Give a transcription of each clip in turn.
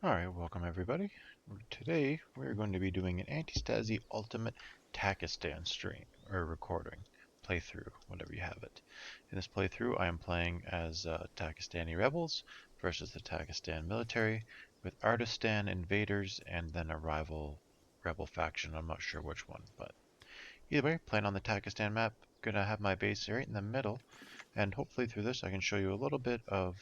Alright, welcome everybody. Today we're going to be doing an Antistasi Ultimate Takistan stream, or recording, playthrough, whatever you have it. In this playthrough I am playing as Takistani rebels versus the Takistan Military with Artistan invaders and then a rival rebel faction. I'm not sure which one, but either way, playing on the Takistan map. Gonna have my base right in the middle, and hopefully through this I can show you a little bit of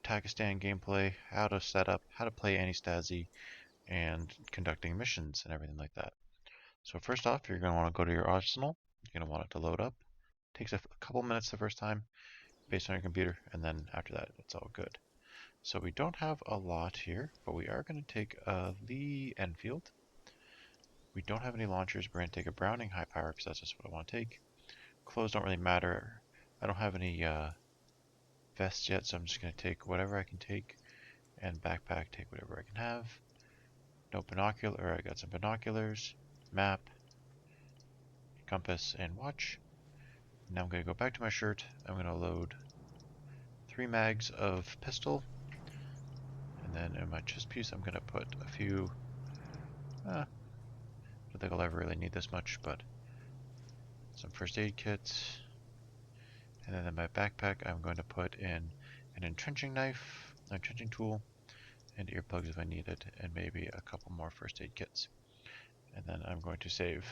Takistan gameplay, how to set up, how to play Antistasi, and conducting missions and everything like that. So first off, you're going to want to go to your arsenal. You're going to want it to load up. It takes a couple minutes the first time based on your computer, and then after that, it's all good. So we don't have a lot here, but we are going to take a Lee Enfield. We don't have any launchers. We're going to take a Browning high power because that's just what I want to take. Clothes don't really matter. I don't have any vests yet, so I'm just going to take whatever I can take, and backpack, take whatever I can have. No binocular, I got some binoculars, map, compass, and watch. Now I'm going to go back to my shirt. I'm going to load 3 mags of pistol, and then in my chest piece I'm going to put a few, I don't think I'll ever really need this much, but some first aid kits, and then in my backpack I'm going to put in an entrenching knife, an entrenching tool, and earplugs if I need it, and maybe a couple more first aid kits. And then I'm going to save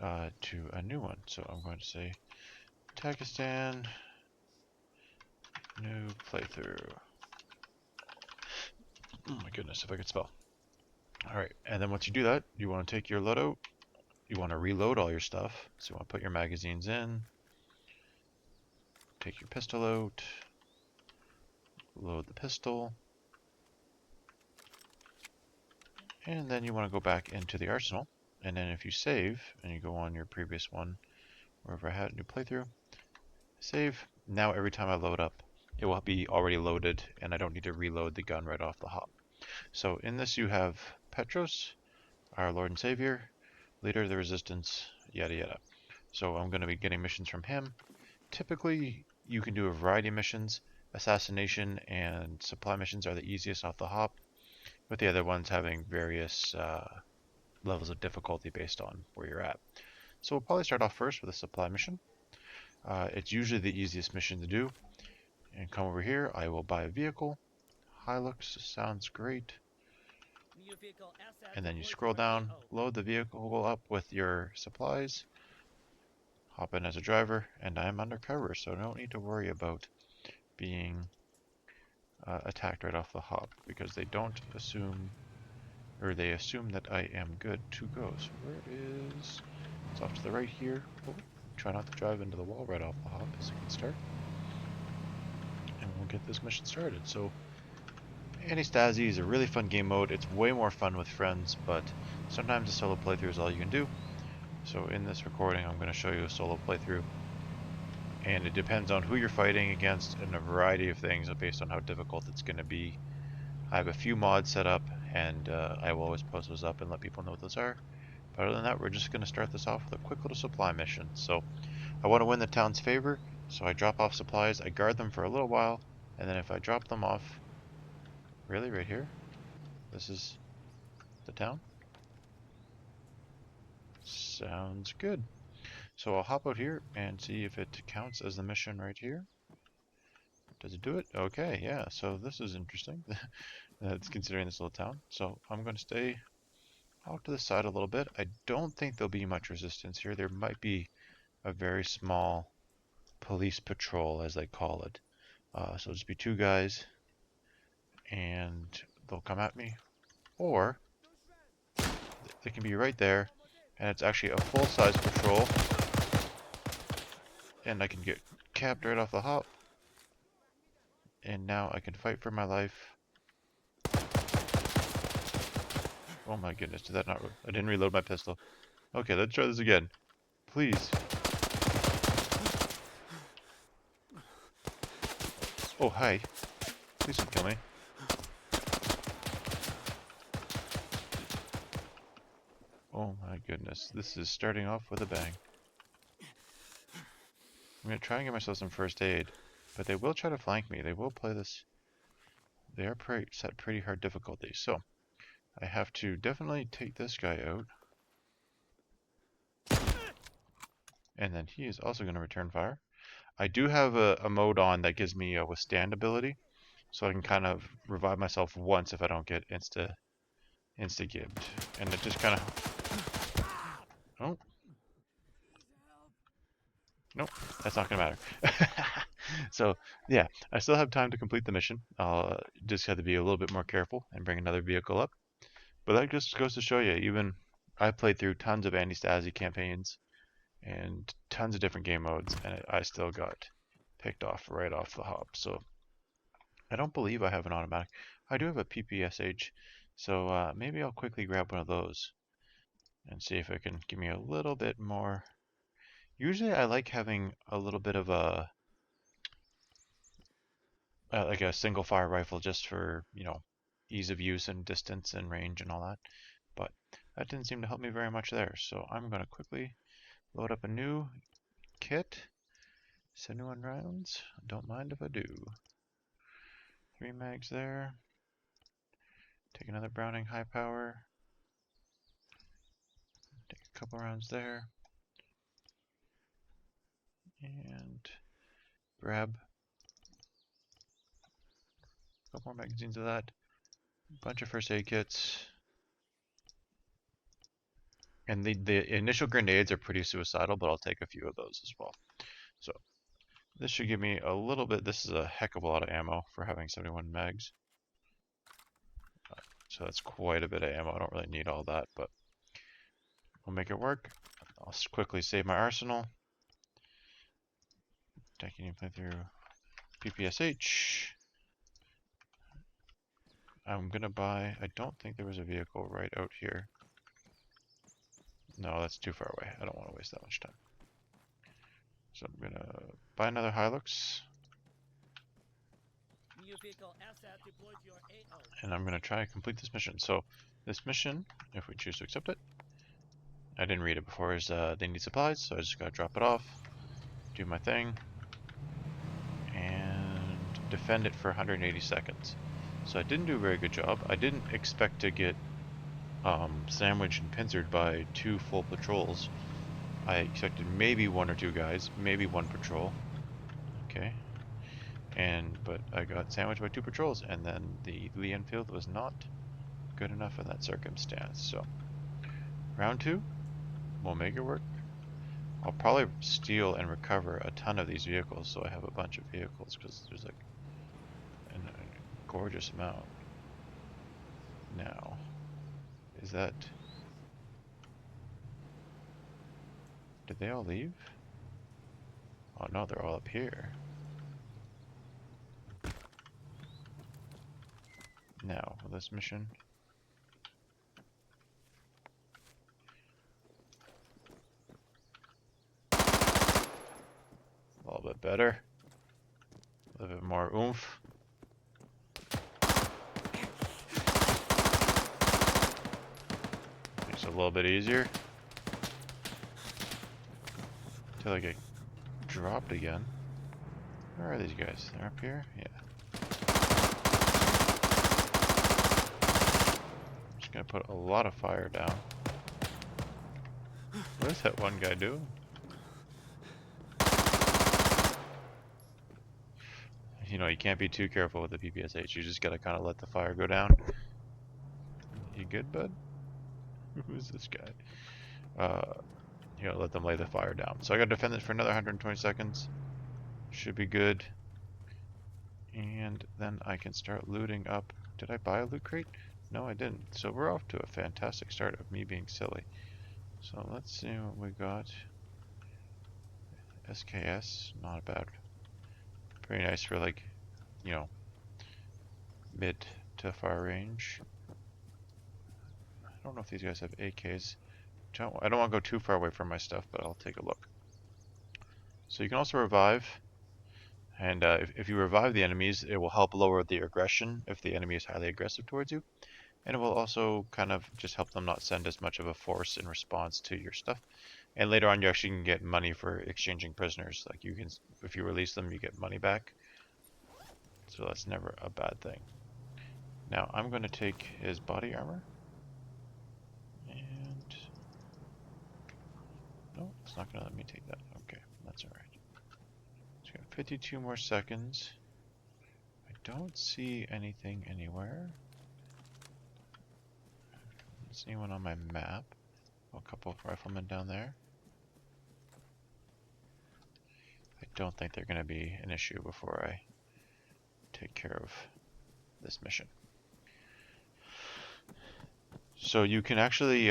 to a new one. So I'm going to say Takistan new playthrough. Oh my goodness, if I could spell. Alright, and then once you do that, you want to take your loadout. You want to reload all your stuff. So you want to put your magazines in. Take your pistol out. Load the pistol. And then you want to go back into the arsenal. And then if you save, and you go on your previous one, wherever I had a new playthrough, save. Now every time I load up, it will be already loaded, and I don't need to reload the gun right off the hop. So in this you have Petros, our Lord and Savior, leader of the resistance, yada yada. So I'm going to be getting missions from him. Typically, you can do a variety of missions. Assassination and supply missions are the easiest off the hop, with the other ones having various levels of difficulty based on where you're at. So we'll probably start off first with a supply mission. It's usually the easiest mission to do. And come over here, I will buy a vehicle. Hilux sounds great. And then you scroll down, load the vehicle up with your supplies, hop in as a driver, and I'm undercover, so I don't need to worry about being attacked right off the hop, because they don't assume, or they assume that I am good to go. So where is, it's off to the right here. Oh, try not to drive into the wall right off the hop is a good start. And we'll get this mission started. So Antistasi is a really fun game mode. It's way more fun with friends, but sometimes a solo playthrough is all you can do. So in this recording, I'm going to show you a solo playthrough, and it depends on who you're fighting against and a variety of things based on how difficult it's going to be. I have a few mods set up, and I will always post those up and let people know what those are. But other than that, we're just going to start this off with a quick little supply mission. So I want to win the town's favor, so I drop off supplies, I guard them for a little while, and then if I drop them off, really, right here? This is the town? Sounds good. So I'll hop out here and see if it counts as the mission right here. Does it do it? Okay, yeah, so this is interesting. It's considering this little town. So I'm going to stay off to the side a little bit. I don't think there'll be much resistance here. There might be a very small police patrol, as they call it. So just be 2 guys, and they'll come at me. Or they can be right there, and it's actually a full-size patrol, and I can get capped right off the hop. And now I can fight for my life. Oh my goodness, did that not... I didn't reload my pistol. Okay, let's try this again. Please. Oh, hi. Please don't kill me. Oh my goodness, this is starting off with a bang. I'm going to try and get myself some first aid, but they will try to flank me. They will play this they are set pretty hard difficulty. So I have to definitely take this guy out. And then he is also going to return fire. I do have a mode on that gives me a withstand ability, so I can kind of revive myself once if I don't get insta-gibbed. And it just kind of... Oh. Nope, that's not going to matter. So, yeah, I still have time to complete the mission. I'll just have to be a little bit more careful and bring another vehicle up. But that just goes to show you, even I played through tons of Antistasi campaigns and tons of different game modes, and I still got picked off right off the hop. So I don't believe I have an automatic. I do have a PPSH, so maybe I'll quickly grab one of those and see if it can give me a little bit more. Usually I like having a little bit of a like a single fire rifle just for, you know, ease of use and distance and range and all that. But that didn't seem to help me very much there. So I'm going to quickly load up a new kit. 71 rounds. Don't mind if I do. 3 mags there. Take another Browning high power. Take a couple rounds there. And grab a couple more magazines of that. A bunch of first aid kits. And the initial grenades are pretty suicidal, but I'll take a few of those as well. So this should give me a little bit. This is a heck of a lot of ammo for having 71 mags. So that's quite a bit of ammo. I don't really need all that, but we'll make it work. I'll quickly save my arsenal. Taking playthrough PPSH. I'm gonna buy. I don't think there was a vehicle right out here. No, that's too far away. I don't want to waste that much time. So I'm gonna buy another Hilux. And I'm gonna try to complete this mission. So this mission, if we choose to accept it, I didn't read it before, is they need supplies, so I just gotta drop it off, do my thing, and defend it for 180 seconds. So I didn't do a very good job. I didn't expect to get sandwiched and pincered by 2 full patrols. I expected maybe 1 or 2 guys, maybe 1 patrol. Okay. But I got sandwiched by 2 patrols, and then the Lee Enfield was not good enough in that circumstance. So round 2, we'll make it work. I'll probably steal and recover a ton of these vehicles, so I have a bunch of vehicles, because there's like a gorgeous amount. Now, is that... Did they all leave? Oh no, they're all up here. Now, for this mission... A little bit better. A little bit more oomph. Makes it a little bit easier. Until I get dropped again. Where are these guys? They're up here? Yeah. I'm just gonna put a lot of fire down. What does that one guy do? You know, you can't be too careful with the PPSH. You just gotta kind of let the fire go down. You good, bud? Who's this guy? You gotta let them lay the fire down. So I gotta defend this for another 120 seconds. Should be good. And then I can start looting up. Did I buy a loot crate? No, I didn't. So we're off to a fantastic start of me being silly. So let's see what we got. SKS, not bad. Pretty nice for, like, you know, mid to far range. I don't know if these guys have AKs. I don't want to go too far away from my stuff, but I'll take a look. So you can also revive, and if you revive the enemies, it will help lower the aggression if the enemy is highly aggressive towards you, and it will also kind of just help them not send as much of a force in response to your stuff. And later on, you actually can get money for exchanging prisoners. Like, you can, if you release them, you get money back. So that's never a bad thing. Now I'm going to take his body armor. And no, it's not going to let me take that. Okay, that's alright. It's got 52 more seconds. I don't see anything anywhere. Is anyone on my map? Oh, a couple of riflemen down there. I don't think they're going to be an issue before I take care of this mission. So you can actually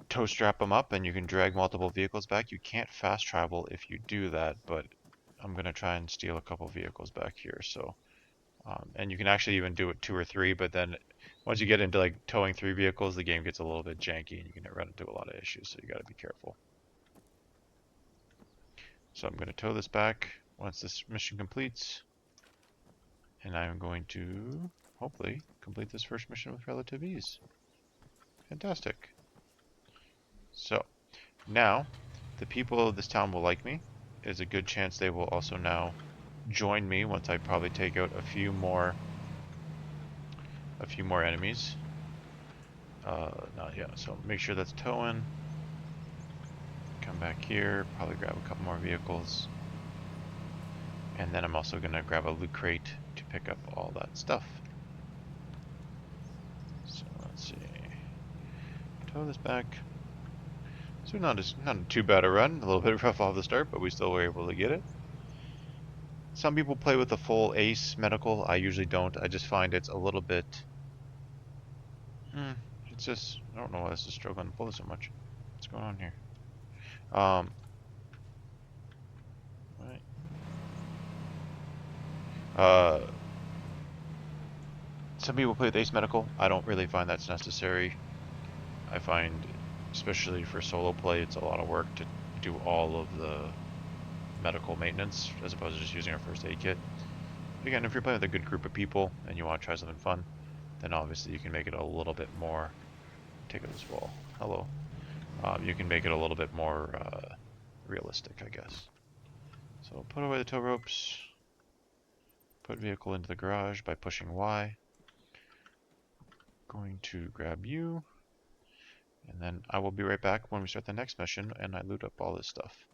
tow strap them up and you can drag multiple vehicles back. You can't fast travel if you do that, but I'm going to try and steal a couple vehicles back here. So, and you can actually even do it 2 or 3, but then once you get into like towing 3 vehicles, the game gets a little bit janky and you can run into a lot of issues, so you got to be careful. So I'm going to tow this back once this mission completes, and I'm going to hopefully complete this first mission with relative ease. Fantastic. So now the people of this town will like me. There's a good chance they will also now join me once I probably take out a few more enemies. Not yet. So make sure that's towing. Come back here, probably grab a couple more vehicles. And then I'm also going to grab a loot crate to pick up all that stuff. So let's see. Tow this back. So not too bad a run. A little bit rough off the start, but we still were able to get it. Some people play with the full ace medical. I usually don't. I just find it's a little bit... it's just... I don't know why this is struggling to pull it so much. What's going on here? Right. Some people play with ace medical. I don't really find that's necessary. I find, especially for solo play, it's a lot of work to do all of the medical maintenance as opposed to just using our first aid kit. But again, if you're playing with a good group of people and you want to try something fun, then obviously you can make it a little bit more... Take out this wall. Hello. You can make it a little bit more realistic, I guess. So put away the tow ropes. Put vehicle into the garage by pushing Y. Going to grab you. And then I will be right back when we start the next mission and I loot up all this stuff.